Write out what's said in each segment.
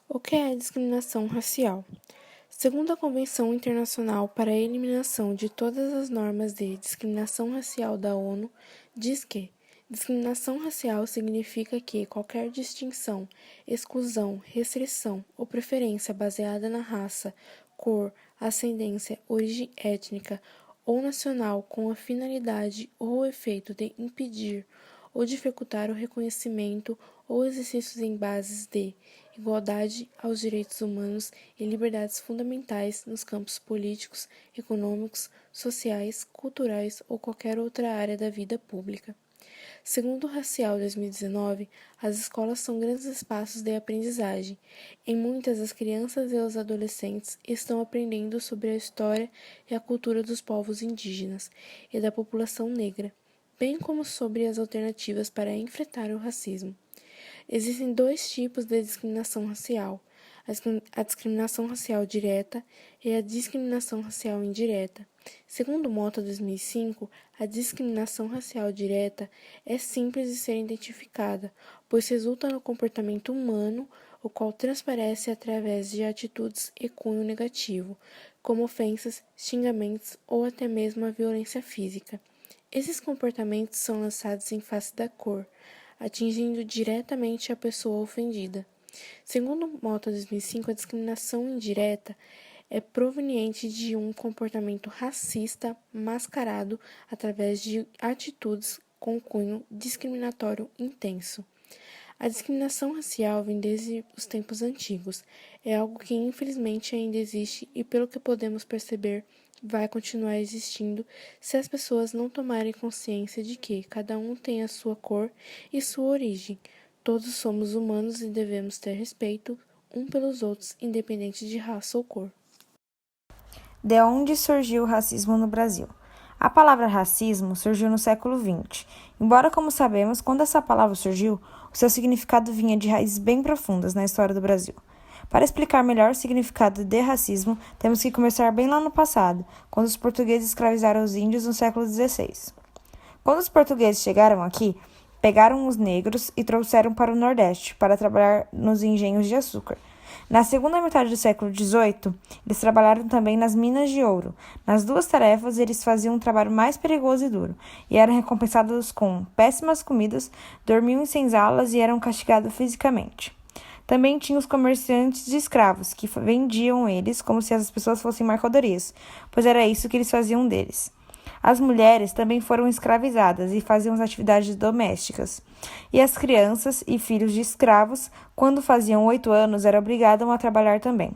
O que é a discriminação racial? Segundo a Convenção Internacional para a Eliminação de Todas as Normas de Discriminação Racial da ONU, diz que discriminação racial significa que qualquer distinção, exclusão, restrição ou preferência baseada na raça, cor, ascendência, origem étnica ou nacional com a finalidade ou efeito de impedir ou dificultar o reconhecimento ou exercícios em bases de igualdade aos direitos humanos e liberdades fundamentais nos campos políticos, econômicos, sociais, culturais ou qualquer outra área da vida pública. Segundo o Racial 2019, as escolas são grandes espaços de aprendizagem. Em muitas, as crianças e os adolescentes estão aprendendo sobre a história e a cultura dos povos indígenas e da população negra, bem como sobre as alternativas para enfrentar o racismo. Existem dois tipos de discriminação racial: a discriminação racial direta e a discriminação racial indireta. Segundo Mota 2005, a discriminação racial direta é simples de ser identificada, pois resulta no comportamento humano, o qual transparece através de atitudes e cunho negativo, como ofensas, xingamentos ou até mesmo a violência física. Esses comportamentos são lançados em face da cor, atingindo diretamente a pessoa ofendida. Segundo Mota 2005, a discriminação indireta é proveniente de um comportamento racista mascarado através de atitudes com cunho discriminatório intenso. A discriminação racial vem desde os tempos antigos. É algo que infelizmente ainda existe e, pelo que podemos perceber, vai continuar existindo se as pessoas não tomarem consciência de que cada um tem a sua cor e sua origem. Todos somos humanos e devemos ter respeito um pelos outros, independente de raça ou cor. De onde surgiu o racismo no Brasil? A palavra racismo surgiu no século XX. Embora, como sabemos, quando essa palavra surgiu, o seu significado vinha de raízes bem profundas na história do Brasil. Para explicar melhor o significado de racismo, temos que começar bem lá no passado, quando os portugueses escravizaram os índios no século XVI. Quando os portugueses chegaram aqui, pegaram os negros e trouxeram para o Nordeste para trabalhar nos engenhos de açúcar. Na segunda metade do século XVIII, eles trabalharam também nas minas de ouro. Nas duas tarefas, eles faziam um trabalho mais perigoso e duro, e eram recompensados com péssimas comidas, dormiam em senzalas e eram castigados fisicamente. Também tinha os comerciantes de escravos, que vendiam eles como se as pessoas fossem mercadorias, pois era isso que eles faziam deles. As mulheres também foram escravizadas e faziam as atividades domésticas. E as crianças e filhos de escravos, quando faziam 8 anos, eram obrigados a trabalhar também.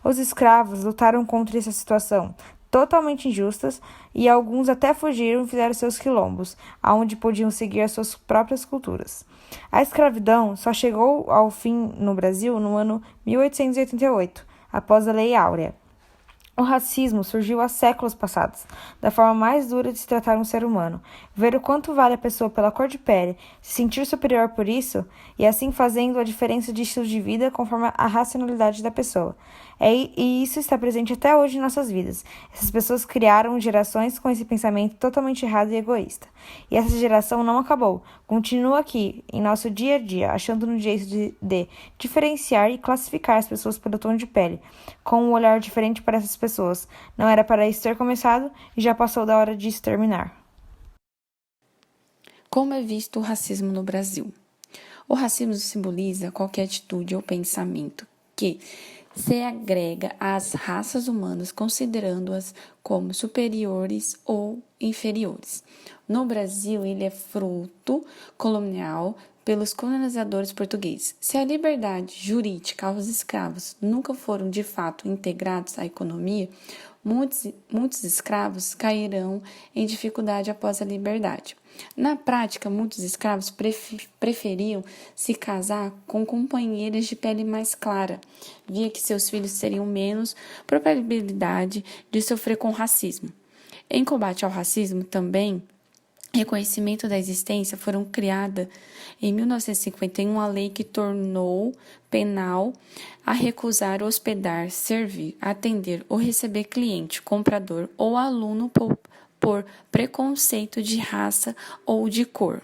Os escravos lutaram contra essa situação totalmente injustas e alguns até fugiram e fizeram seus quilombos, aonde podiam seguir as suas próprias culturas. A escravidão só chegou ao fim no Brasil no ano 1888, após a Lei Áurea. O racismo surgiu há séculos passados, da forma mais dura de se tratar um ser humano. Ver o quanto vale a pessoa pela cor de pele, se sentir superior por isso, e assim fazendo a diferença de estilo de vida conforme a racionalidade da pessoa. E isso está presente até hoje em nossas vidas. Essas pessoas criaram gerações com esse pensamento totalmente errado e egoísta. E essa geração não acabou. Continua aqui, em nosso dia a dia, achando um jeito de diferenciar e classificar as pessoas pelo tom de pele, com um olhar diferente para essas pessoas. Não era para isso ter começado e já passou da hora disso terminar. Como é visto o racismo no Brasil? O racismo simboliza qualquer atitude ou pensamento que se agrega às raças humanas, considerando-as como superiores ou inferiores. No Brasil, ele é fruto colonial pelos colonizadores portugueses. Se a liberdade jurídica aos escravos nunca foram de fato integrados à economia, muitos escravos cairão em dificuldade após a liberdade. Na prática, muitos escravos preferiam se casar com companheiras de pele mais clara, via que seus filhos teriam menos probabilidade de sofrer com racismo. Em combate ao racismo, também, reconhecimento da existência, foram criada em 1951 a lei que tornou penal a recusar hospedar, servir, atender ou receber cliente, comprador ou aluno por preconceito de raça ou de cor.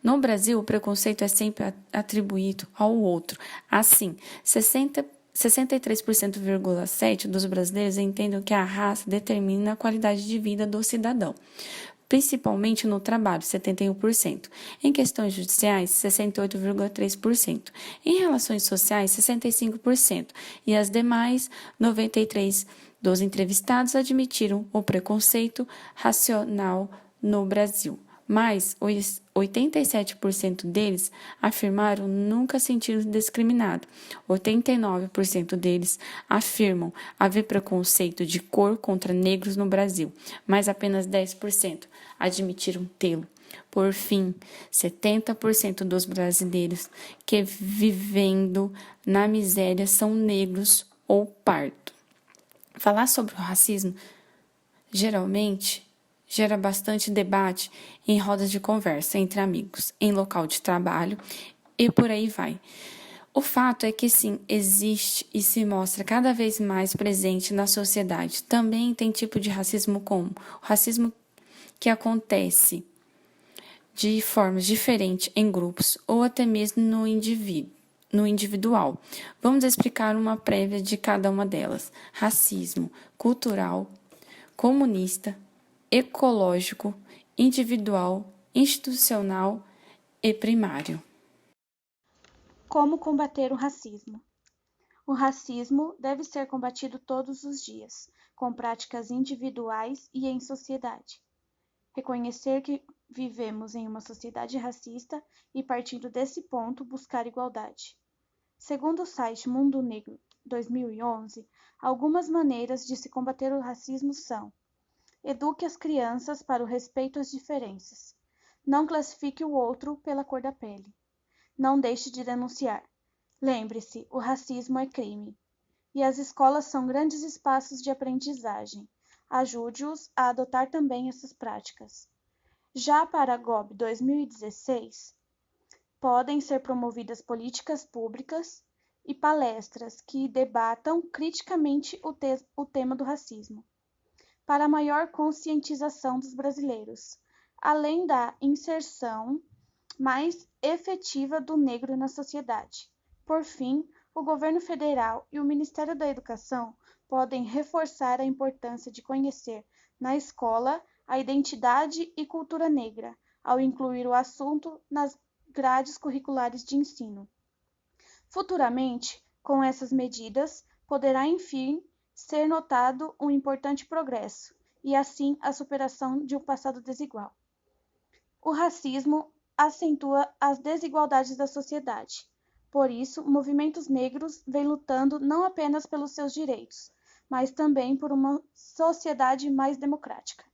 No Brasil, o preconceito é sempre atribuído ao outro. Assim, 63,7% dos brasileiros entendem que a raça determina a qualidade de vida do cidadão, principalmente no trabalho, 71%. Em questões judiciais, 68,3%. Em relações sociais, 65%. E as demais, 93% dos entrevistados admitiram o preconceito racial no Brasil. Mas 87% deles afirmaram nunca sentir discriminado. 89% deles afirmam haver preconceito de cor contra negros no Brasil, mas apenas 10% admitiram tê-lo. Por fim, 70% dos brasileiros que vivendo na miséria são negros ou pardos. Falar sobre o racismo geralmente gera bastante debate em rodas de conversa entre amigos, em local de trabalho e por aí vai. O fato é que sim, existe e se mostra cada vez mais presente na sociedade. Também tem tipo de racismo como o racismo que acontece de formas diferentes em grupos ou até mesmo no individual. Vamos explicar uma prévia de cada uma delas. Racismo cultural, comunista, ecológico, individual, institucional e primário. Como combater o racismo? O racismo deve ser combatido todos os dias, com práticas individuais e em sociedade. Reconhecer que vivemos em uma sociedade racista e, partindo desse ponto, buscar igualdade. Segundo o site Mundo Negro 2011, algumas maneiras de se combater o racismo são: eduque as crianças para o respeito às diferenças. Não classifique o outro pela cor da pele. Não deixe de denunciar. Lembre-se, o racismo é crime. E as escolas são grandes espaços de aprendizagem. Ajude-os a adotar também essas práticas. Já para a GOB 2016, podem ser promovidas políticas públicas e palestras que debatam criticamente o tema do racismo, para maior conscientização dos brasileiros, além da inserção mais efetiva do negro na sociedade. Por fim, o governo federal e o Ministério da Educação podem reforçar a importância de conhecer na escola a identidade e cultura negra, ao incluir o assunto nas grades curriculares de ensino. Futuramente, com essas medidas, poderá, enfim, ser notado um importante progresso e, assim, a superação de um passado desigual. O racismo acentua as desigualdades da sociedade. Por isso, movimentos negros vêm lutando não apenas pelos seus direitos, mas também por uma sociedade mais democrática.